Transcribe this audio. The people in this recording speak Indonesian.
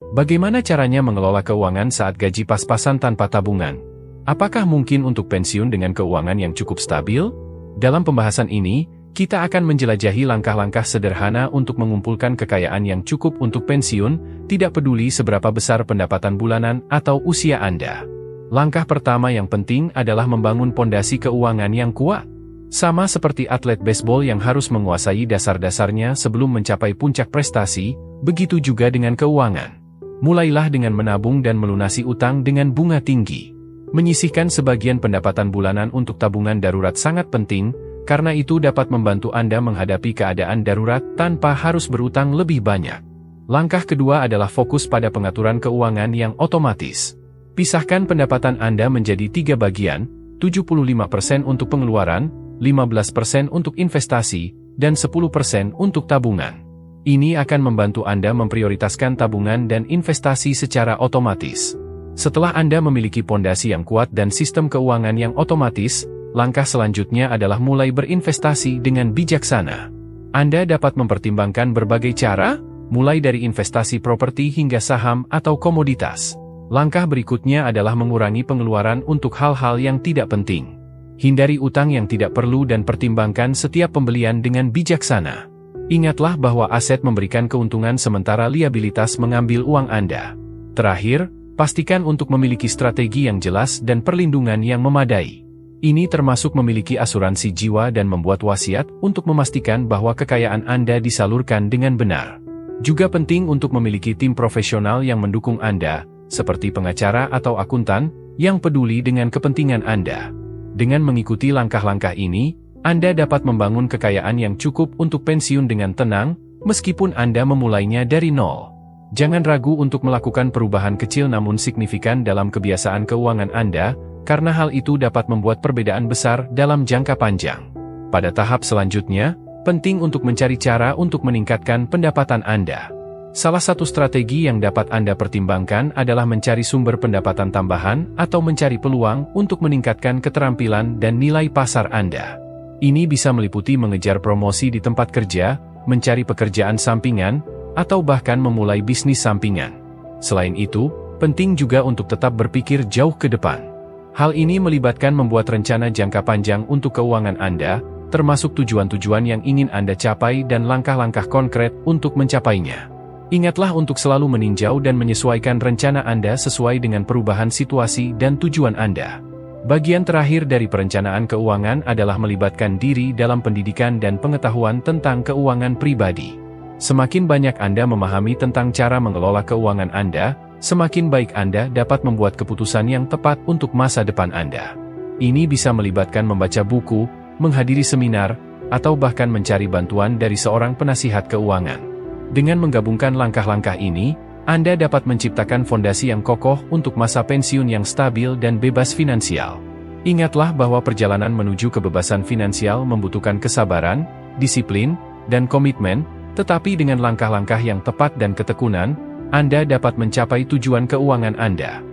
Bagaimana caranya mengelola keuangan saat gaji pas-pasan tanpa tabungan? Apakah mungkin untuk pensiun dengan keuangan yang cukup stabil? Dalam pembahasan ini, kita akan menjelajahi langkah-langkah sederhana untuk mengumpulkan kekayaan yang cukup untuk pensiun, tidak peduli seberapa besar pendapatan bulanan atau usia Anda. Langkah pertama yang penting adalah membangun pondasi keuangan yang kuat. Sama seperti atlet baseball yang harus menguasai dasar-dasarnya sebelum mencapai puncak prestasi, begitu juga dengan keuangan. Mulailah dengan menabung dan melunasi utang dengan bunga tinggi. Menyisihkan sebagian pendapatan bulanan untuk tabungan darurat sangat penting, karena itu dapat membantu Anda menghadapi keadaan darurat tanpa harus berutang lebih banyak. Langkah kedua adalah fokus pada pengaturan keuangan yang otomatis. Pisahkan pendapatan Anda menjadi 3 bagian, 75% untuk pengeluaran, 15% untuk investasi, dan 10% untuk tabungan. Ini akan membantu Anda memprioritaskan tabungan dan investasi secara otomatis. Setelah Anda memiliki pondasi yang kuat dan sistem keuangan yang otomatis, langkah selanjutnya adalah mulai berinvestasi dengan bijaksana. Anda dapat mempertimbangkan berbagai cara, mulai dari investasi properti hingga saham atau komoditas. Langkah berikutnya adalah mengurangi pengeluaran untuk hal-hal yang tidak penting. Hindari utang yang tidak perlu dan pertimbangkan setiap pembelian dengan bijaksana. Ingatlah bahwa aset memberikan keuntungan sementara liabilitas mengambil uang Anda. Terakhir, pastikan untuk memiliki strategi yang jelas dan perlindungan yang memadai. Ini termasuk memiliki asuransi jiwa dan membuat wasiat untuk memastikan bahwa kekayaan Anda disalurkan dengan benar. Juga penting untuk memiliki tim profesional yang mendukung Anda, seperti pengacara atau akuntan, yang peduli dengan kepentingan Anda. Dengan mengikuti langkah-langkah ini, Anda dapat membangun kekayaan yang cukup untuk pensiun dengan tenang, meskipun Anda memulainya dari nol. Jangan ragu untuk melakukan perubahan kecil namun signifikan dalam kebiasaan keuangan Anda, karena hal itu dapat membuat perbedaan besar dalam jangka panjang. Pada tahap selanjutnya, penting untuk mencari cara untuk meningkatkan pendapatan Anda. Salah satu strategi yang dapat Anda pertimbangkan adalah mencari sumber pendapatan tambahan atau mencari peluang untuk meningkatkan keterampilan dan nilai pasar Anda. Ini bisa meliputi mengejar promosi di tempat kerja, mencari pekerjaan sampingan, atau bahkan memulai bisnis sampingan. Selain itu, penting juga untuk tetap berpikir jauh ke depan. Hal ini melibatkan membuat rencana jangka panjang untuk keuangan Anda, termasuk tujuan-tujuan yang ingin Anda capai dan langkah-langkah konkret untuk mencapainya. Ingatlah untuk selalu meninjau dan menyesuaikan rencana Anda sesuai dengan perubahan situasi dan tujuan Anda. Bagian terakhir dari perencanaan keuangan adalah melibatkan diri dalam pendidikan dan pengetahuan tentang keuangan pribadi. Semakin banyak Anda memahami tentang cara mengelola keuangan Anda, semakin baik Anda dapat membuat keputusan yang tepat untuk masa depan Anda. Ini bisa melibatkan membaca buku, menghadiri seminar, atau bahkan mencari bantuan dari seorang penasihat keuangan. Dengan menggabungkan langkah-langkah ini, Anda dapat menciptakan fondasi yang kokoh untuk masa pensiun yang stabil dan bebas finansial. Ingatlah bahwa perjalanan menuju kebebasan finansial membutuhkan kesabaran, disiplin, dan komitmen, tetapi dengan langkah-langkah yang tepat dan ketekunan, Anda dapat mencapai tujuan keuangan Anda.